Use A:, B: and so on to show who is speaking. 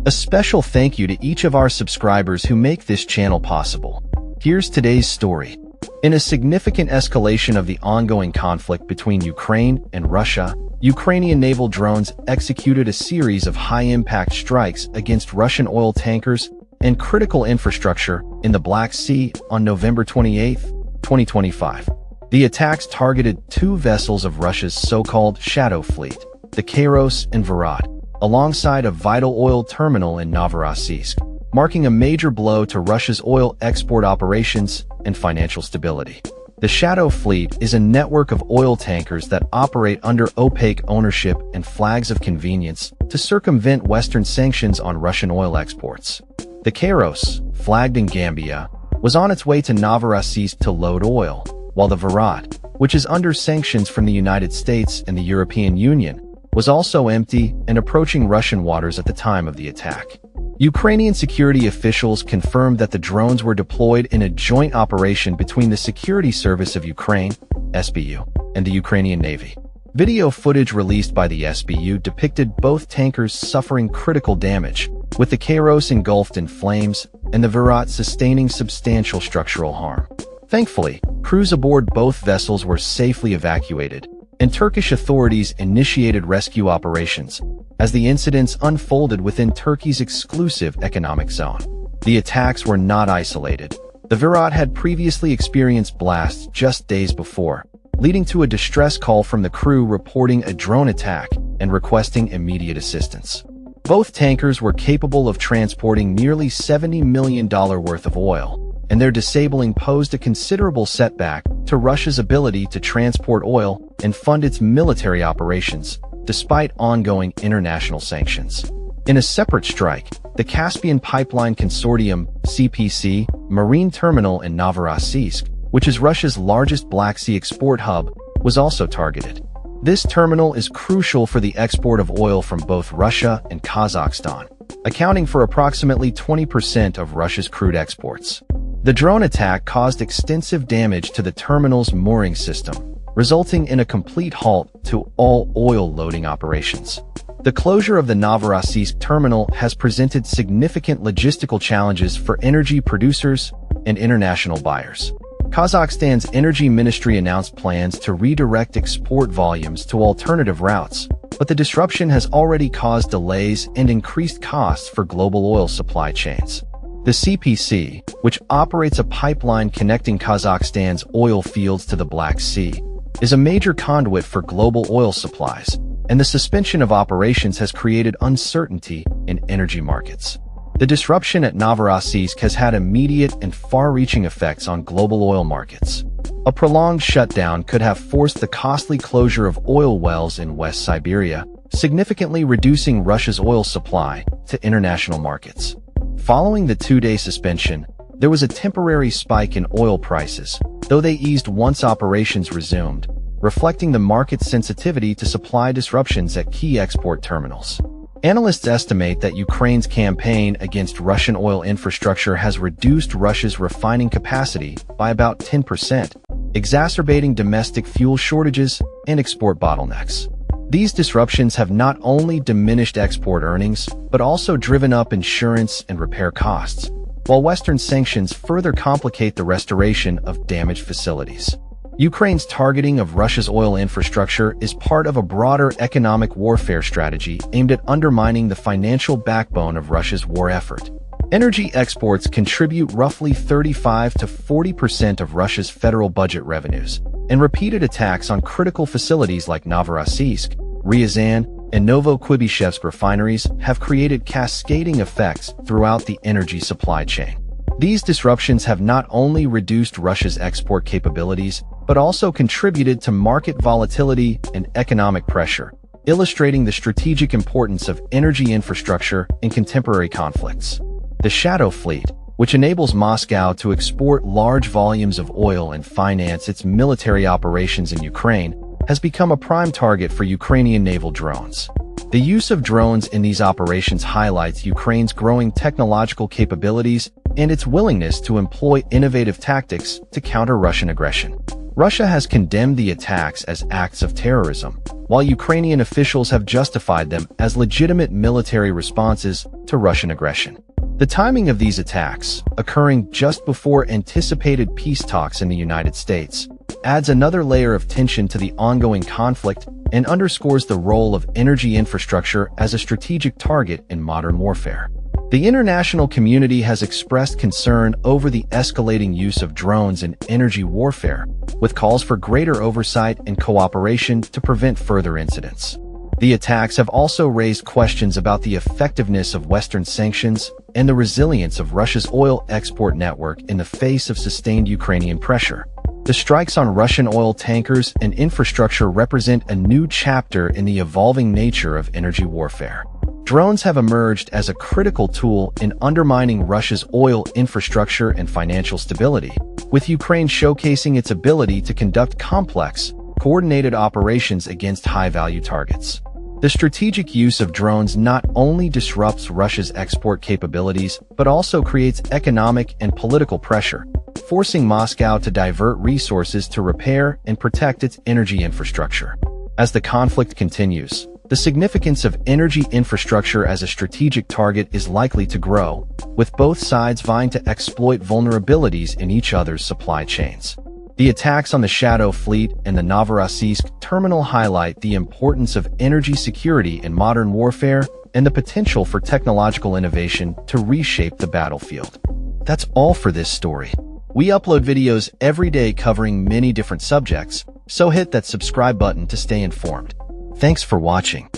A: A special thank you to each of our subscribers who make this channel possible. Here's today's story. In a significant escalation of the ongoing conflict between Ukraine and Russia, Ukrainian naval drones executed a series of high-impact strikes against Russian oil tankers and critical infrastructure in the Black Sea on November 28, 2025. The attacks targeted two vessels of Russia's so-called Shadow Fleet, the Kairos and Virat, alongside a vital oil terminal in Novorossiysk, marking a major blow to Russia's oil export operations and financial stability. The Shadow Fleet is a network of oil tankers that operate under opaque ownership and flags of convenience to circumvent Western sanctions on Russian oil exports. The Kairos, flagged in Gambia, was on its way to Novorossiysk to load oil, while the Virat, which is under sanctions from the United States and the European Union, was also empty and approaching Russian waters at the time of the attack. Ukrainian security officials confirmed that the drones were deployed in a joint operation between the Security Service of Ukraine, SBU, and the Ukrainian Navy. Video footage released by the SBU depicted both tankers suffering critical damage, with the Kairos engulfed in flames and the Virat sustaining substantial structural harm. Thankfully, crews aboard both vessels were safely evacuated, and Turkish authorities initiated rescue operations as the incidents unfolded within Turkey's exclusive economic zone. The attacks were not isolated. The Virat had previously experienced blasts just days before, leading to a distress call from the crew reporting a drone attack and requesting immediate assistance. Both tankers were capable of transporting nearly $70 million worth of oil, and their disabling posed a considerable setback to Russia's ability to transport oil and fund its military operations, despite ongoing international sanctions. In a separate strike, the Caspian Pipeline Consortium (CPC) marine terminal in Novorossiysk, which is Russia's largest Black Sea export hub, was also targeted. This terminal is crucial for the export of oil from both Russia and Kazakhstan, accounting for approximately 20% of Russia's crude exports. The drone attack caused extensive damage to the terminal's mooring system, resulting in a complete halt to all oil loading operations. The closure of the Novorossiysk terminal has presented significant logistical challenges for energy producers and international buyers. Kazakhstan's Energy Ministry announced plans to redirect export volumes to alternative routes, but the disruption has already caused delays and increased costs for global oil supply chains. The CPC, which operates a pipeline connecting Kazakhstan's oil fields to the Black Sea, is a major conduit for global oil supplies, and the suspension of operations has created uncertainty in energy markets. The disruption at Novorossiysk has had immediate and far-reaching effects on global oil markets. A prolonged shutdown could have forced the costly closure of oil wells in West Siberia, significantly reducing Russia's oil supply to international markets. Following the two-day suspension, there was a temporary spike in oil prices, though they eased once operations resumed, reflecting the market's sensitivity to supply disruptions at key export terminals. Analysts estimate that Ukraine's campaign against Russian oil infrastructure has reduced Russia's refining capacity by about 10%, exacerbating domestic fuel shortages and export bottlenecks. These disruptions have not only diminished export earnings, but also driven up insurance and repair costs, while Western sanctions further complicate the restoration of damaged facilities. Ukraine's targeting of Russia's oil infrastructure is part of a broader economic warfare strategy aimed at undermining the financial backbone of Russia's war effort. Energy exports contribute roughly 35 to 40% of Russia's federal budget revenues, and repeated attacks on critical facilities like Novorossiysk, Ryazan, and Novokubishevsk refineries have created cascading effects throughout the energy supply chain. These disruptions have not only reduced Russia's export capabilities, but also contributed to market volatility and economic pressure, illustrating the strategic importance of energy infrastructure in contemporary conflicts. The Shadow Fleet, which enables Moscow to export large volumes of oil and finance its military operations in Ukraine, has become a prime target for Ukrainian naval drones. The use of drones in these operations highlights Ukraine's growing technological capabilities and its willingness to employ innovative tactics to counter Russian aggression. Russia has condemned the attacks as acts of terrorism, while Ukrainian officials have justified them as legitimate military responses to Russian aggression. The timing of these attacks, occurring just before anticipated peace talks in the United States, adds another layer of tension to the ongoing conflict and underscores the role of energy infrastructure as a strategic target in modern warfare. The international community has expressed concern over the escalating use of drones in energy warfare, with calls for greater oversight and cooperation to prevent further incidents. The attacks have also raised questions about the effectiveness of Western sanctions and the resilience of Russia's oil export network in the face of sustained Ukrainian pressure. The strikes on Russian oil tankers and infrastructure represent a new chapter in the evolving nature of energy warfare. Drones have emerged as a critical tool in undermining Russia's oil infrastructure and financial stability, with Ukraine showcasing its ability to conduct complex, coordinated operations against high-value targets. The strategic use of drones not only disrupts Russia's export capabilities, but also creates economic and political pressure, forcing Moscow to divert resources to repair and protect its energy infrastructure. As the conflict continues, the significance of energy infrastructure as a strategic target is likely to grow, with both sides vying to exploit vulnerabilities in each other's supply chains. The attacks on the Shadow Fleet and the Novorossiysk terminal highlight the importance of energy security in modern warfare and the potential for technological innovation to reshape the battlefield. That's all for this story. We upload videos every day covering many different subjects, so hit that subscribe button to stay informed. Thanks for watching.